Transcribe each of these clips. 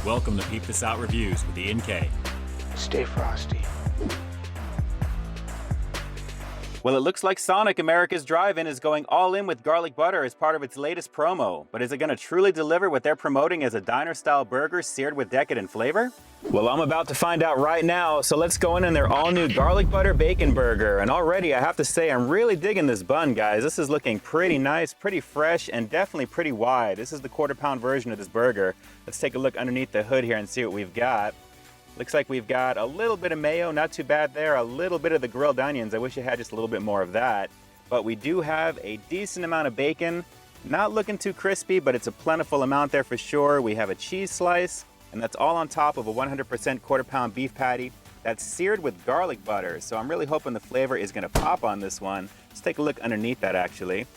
Welcome to Peep This Out Reviews with Ian K. Stay frosty. Well, it looks like Sonic America's Drive-In is going all in with garlic butter as part of its latest promo. But is it going to truly deliver what they're promoting as a diner-style burger seared with decadent flavor? Well, I'm about to find out right now, so let's go in their all-new garlic butter bacon burger. And already, I have to say, I'm really digging this bun, guys. This is looking pretty nice, pretty fresh, and definitely pretty wide. This is the quarter-pound version of this burger. Let's take a look underneath the hood here and see what we've got. Looks like we've got a little bit of mayo, not too bad there, a little bit of the grilled onions. I wish I had just a little bit more of that. But we do have a decent amount of bacon. Not looking too crispy, but it's a plentiful amount there for sure. We have a cheese slice, and that's all on top of a 100% quarter-pound beef patty that's seared with garlic butter. So I'm really hoping the flavor is gonna pop on this one. Let's take a look underneath that actually.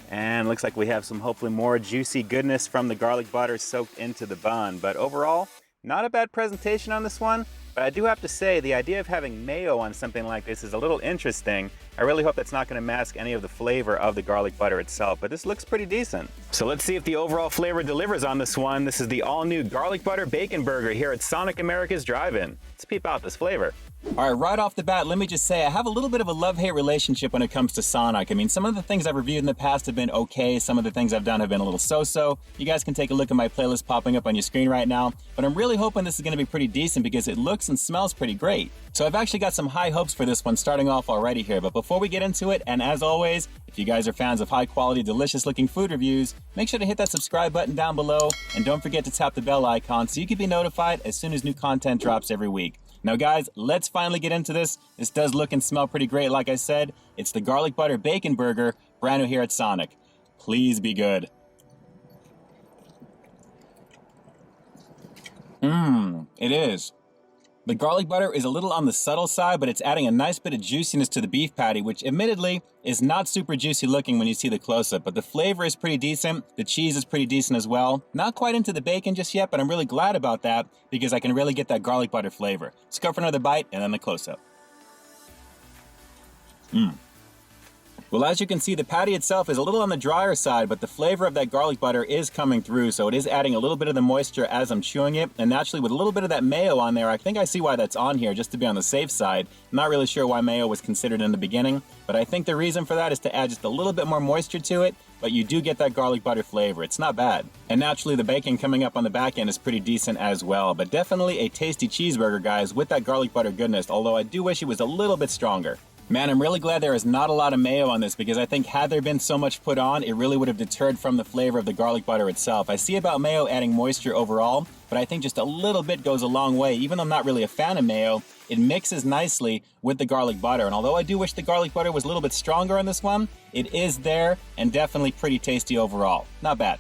And looks like we have some hopefully more juicy goodness from the garlic butter soaked into the bun. But overall, not a bad presentation on this one, but I do have to say the idea of having mayo on something like this is a little interesting. I really hope that's not going to mask any of the flavor of the garlic butter itself, but this looks pretty decent. So let's see if the overall flavor delivers on this one. This is the all-new garlic butter bacon burger here at Sonic America's Drive-In. Let's peep out this flavor. All right, right off the bat, let me just say I have a little bit of a love-hate relationship when it comes to Sonic. I mean, some of the things I've reviewed in the past have been okay. Some of the things I've done have been a little so-so. You guys can take a look at my playlist popping up on your screen right now. But I'm really hoping this is going to be pretty decent because it looks and smells pretty great. So I've actually got some high hopes for this one starting off already here. But before we get into it, and as always, if you guys are fans of high-quality, delicious-looking food reviews, make sure to hit that subscribe button down below. And don't forget to tap the bell icon so you can be notified as soon as new content drops every week. Now guys, let's finally get into this. This does look and smell pretty great, like I said. It's the garlic butter bacon burger, brand new here at Sonic. Please be good. It is. The garlic butter is a little on the subtle side, but it's adding a nice bit of juiciness to the beef patty, which admittedly is not super juicy looking when you see the close-up, but the flavor is pretty decent. The cheese is pretty decent as well. Not quite into the bacon just yet, but I'm really glad about that because I can really get that garlic butter flavor. Let's go for another bite and then the close-up. Well, as you can see, the patty itself is a little on the drier side, but the flavor of that garlic butter is coming through, so it is adding a little bit of the moisture as I'm chewing it, and naturally with a little bit of that mayo on there, I think I see why that's on here, just to be on the safe side. I'm not really sure why mayo was considered in the beginning, but I think the reason for that is to add just a little bit more moisture to it, but you do get that garlic butter flavor. It's not bad. And naturally, the bacon coming up on the back end is pretty decent as well, but definitely a tasty cheeseburger, guys, with that garlic butter goodness, although I do wish it was a little bit stronger. Man, I'm really glad there is not a lot of mayo on this because I think had there been so much put on, it really would have deterred from the flavor of the garlic butter itself. I see about mayo adding moisture overall, but I think just a little bit goes a long way. Even though I'm not really a fan of mayo, it mixes nicely with the garlic butter. And although I do wish the garlic butter was a little bit stronger on this one, it is there and definitely pretty tasty overall. Not bad.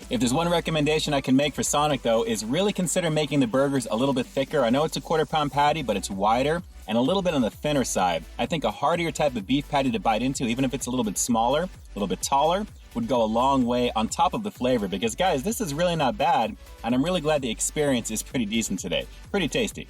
If there's one recommendation I can make for Sonic though, is really consider making the burgers a little bit thicker. I know it's a quarter-pound patty, but it's wider and a little bit on the thinner side. I think a heartier type of beef patty to bite into, even if it's a little bit smaller, a little bit taller, would go a long way on top of the flavor because guys, this is really not bad and I'm really glad the experience is pretty decent today. Pretty tasty.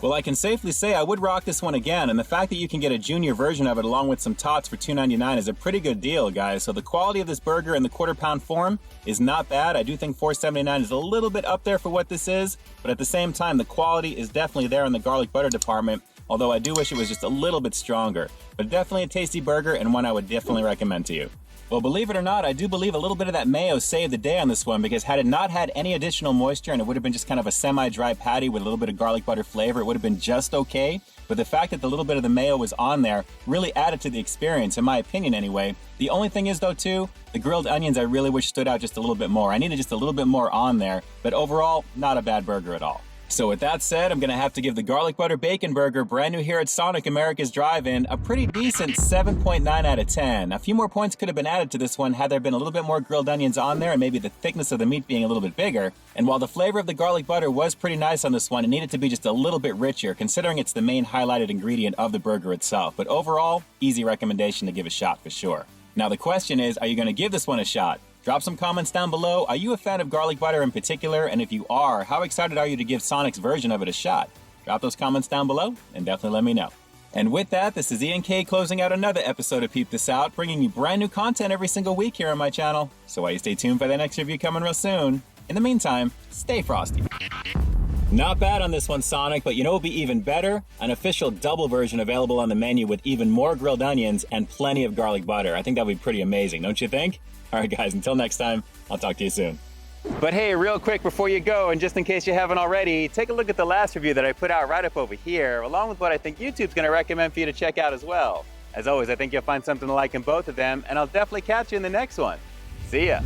Well, I can safely say I would rock this one again, and the fact that you can get a junior version of it along with some tots for $2.99 is a pretty good deal, guys. So the quality of this burger in the quarter-pound form is not bad. I do think $4.79 is a little bit up there for what this is, but at the same time, the quality is definitely there in the garlic butter department, although I do wish it was just a little bit stronger. But definitely a tasty burger and one I would definitely recommend to you. Well, believe it or not, I do believe a little bit of that mayo saved the day on this one because had it not had any additional moisture and it would have been just kind of a semi-dry patty with a little bit of garlic butter flavor, it would have been just okay. But the fact that the little bit of the mayo was on there really added to the experience, in my opinion anyway. The only thing is though too, the grilled onions I really wish stood out just a little bit more. I needed just a little bit more on there, but overall, not a bad burger at all. So with that said, I'm going to have to give the garlic butter bacon burger, brand new here at Sonic America's Drive-In, a pretty decent 7.9 out of 10. A few more points could have been added to this one had there been a little bit more grilled onions on there and maybe the thickness of the meat being a little bit bigger. And while the flavor of the garlic butter was pretty nice on this one, it needed to be just a little bit richer considering it's the main highlighted ingredient of the burger itself. But overall, easy recommendation to give a shot for sure. Now the question is, are you going to give this one a shot? Drop some comments down below. Are you a fan of garlic butter in particular? And if you are, how excited are you to give Sonic's version of it a shot? Drop those comments down below and definitely let me know. And with that, this is Ian K closing out another episode of Peep This Out, bringing you brand new content every single week here on my channel. So while you stay tuned for the next review coming real soon, in the meantime, stay frosty. Not bad on this one, Sonic, but you know what would be even better? An official double version available on the menu with even more grilled onions and plenty of garlic butter. I think that would be pretty amazing, don't you think? All right, guys, until next time, I'll talk to you soon. But hey, real quick before you go, and just in case you haven't already, take a look at the last review that I put out right up over here, along with what I think YouTube's going to recommend for you to check out as well. As always, I think you'll find something to like in both of them, and I'll definitely catch you in the next one. See ya!